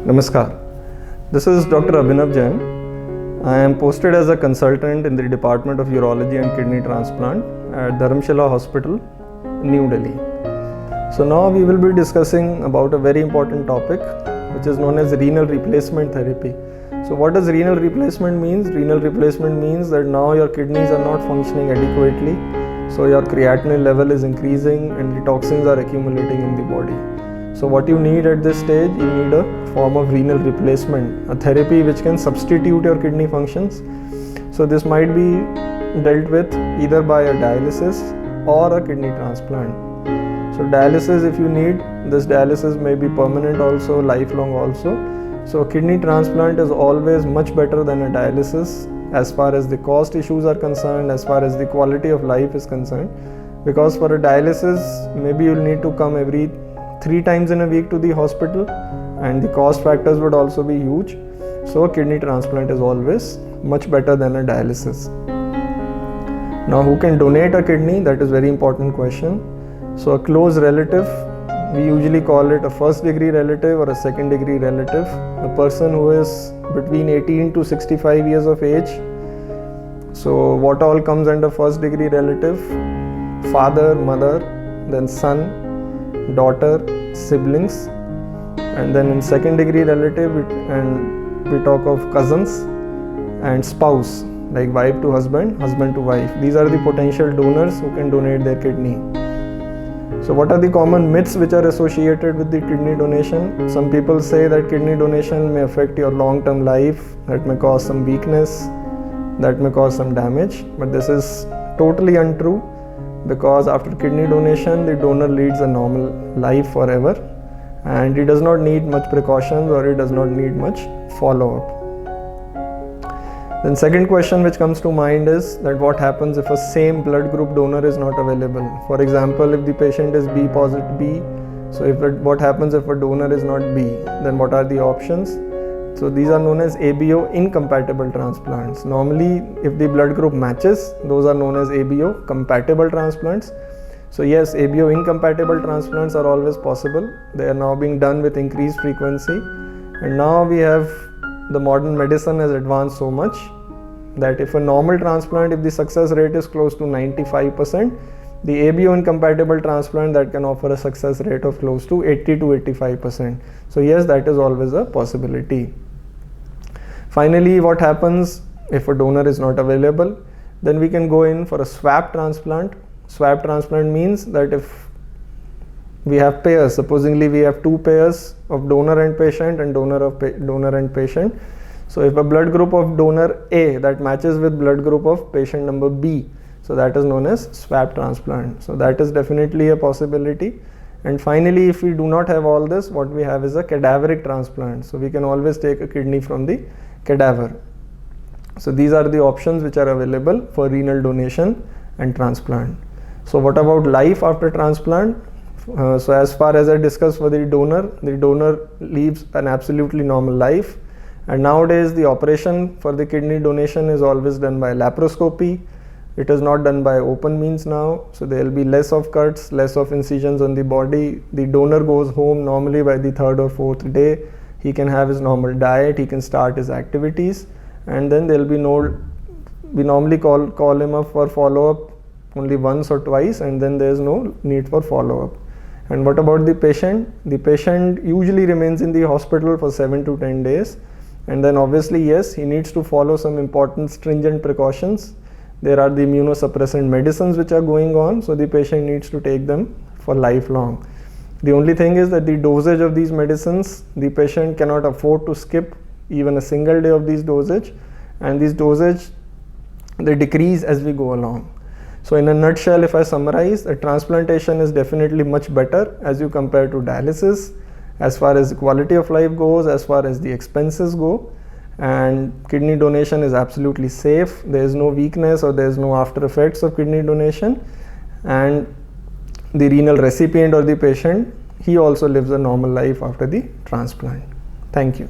Namaskar. This is Dr. Abhinav Jain. I am posted as a consultant in the Department of Urology and Kidney Transplant at Dharamshila Hospital, New Delhi. So now we will be discussing about a very important topic which is known as renal replacement therapy. So what does renal replacement means? Renal replacement means that now your kidneys are not functioning adequately. So your creatinine level is increasing and the toxins are accumulating in the body. So what you need at this stage, you need a form of renal replacement, a therapy which can substitute your kidney functions. So this might be dealt with either by a dialysis or a kidney transplant. So dialysis, if you need, this dialysis may be permanent also, lifelong also. So kidney transplant is always much better than a dialysis as far as the cost issues are concerned, as far as the quality of life is concerned. Because for a dialysis, maybe you'll need to come every 3 times in a week to the hospital and the cost factors would also be huge. So kidney transplant is always much better than a dialysis. Now who can donate a kidney? That is very important question. So a close relative, we usually call it a first degree relative or a second degree relative, a person who is between 18 to 65 years of age. So what all comes under first degree relative? Father, mother, then son, daughter, siblings, and then in second degree relative we talk of cousins and spouse, like wife to husband, husband to wife. These are the potential donors who can donate their kidney. So what are the common myths which are associated with the kidney donation? Some people say that kidney donation may affect your long-term life, that may cause some weakness, that may cause some damage, but this is totally untrue. Because after kidney donation, the donor leads a normal life forever and he does not need much precautions or he does not need much follow-up. Then second question which comes to mind is that what happens if a same blood group donor is not available. For example, if the patient is B positive B, so what happens if a donor is not B, then what are the options? So these are known as ABO incompatible transplants. Normally, if the blood group matches, those are known as ABO compatible transplants. So yes, ABO incompatible transplants are always possible. They are now being done with increased frequency. And now we have, the modern medicine has advanced so much that if a normal transplant, if the success rate is close to 95%, the ABO incompatible transplant that can offer a success rate of close to 80 to 85%. So yes, that is always a possibility. Finally, what happens if a donor is not available? Then we can go in for a swap transplant. Swap transplant means that if we have pairs, supposedly we have 2 pairs of donor and patient and donor and patient. So if a blood group of donor A that matches with blood group of patient number B, so that is known as swap transplant. So that is definitely a possibility. And finally, if we do not have all this, what we have is a cadaveric transplant. So we can always take a kidney from the cadaver. So these are the options which are available for renal donation and transplant. So what about life after transplant? So as far as I discussed for the donor leads an absolutely normal life. And nowadays the operation for the kidney donation is always done by laparoscopy. It is not done by open means now. So there will be less of cuts, less of incisions on the body. The donor goes home normally by the 3rd or 4th day. He can have his normal diet, he can start his activities, and then there will be we normally call him up for follow-up only once or twice, and then there is no need for follow-up. And what about the patient? The patient usually remains in the hospital for 7 to 10 days, and then obviously yes, he needs to follow some important stringent precautions. There are the immunosuppressant medicines which are going on, so the patient needs to take them for lifelong. The only thing is that the dosage of these medicines, the patient cannot afford to skip even a single day of these dosage, and these dosage, they decrease as we go along. So in a nutshell, if I summarize, a transplantation is definitely much better as you compare to dialysis, as far as the quality of life goes, as far as the expenses go. And kidney donation is absolutely safe. There is no weakness or there is no after effects of kidney donation. And the renal recipient or the patient, he also lives a normal life after the transplant. Thank you.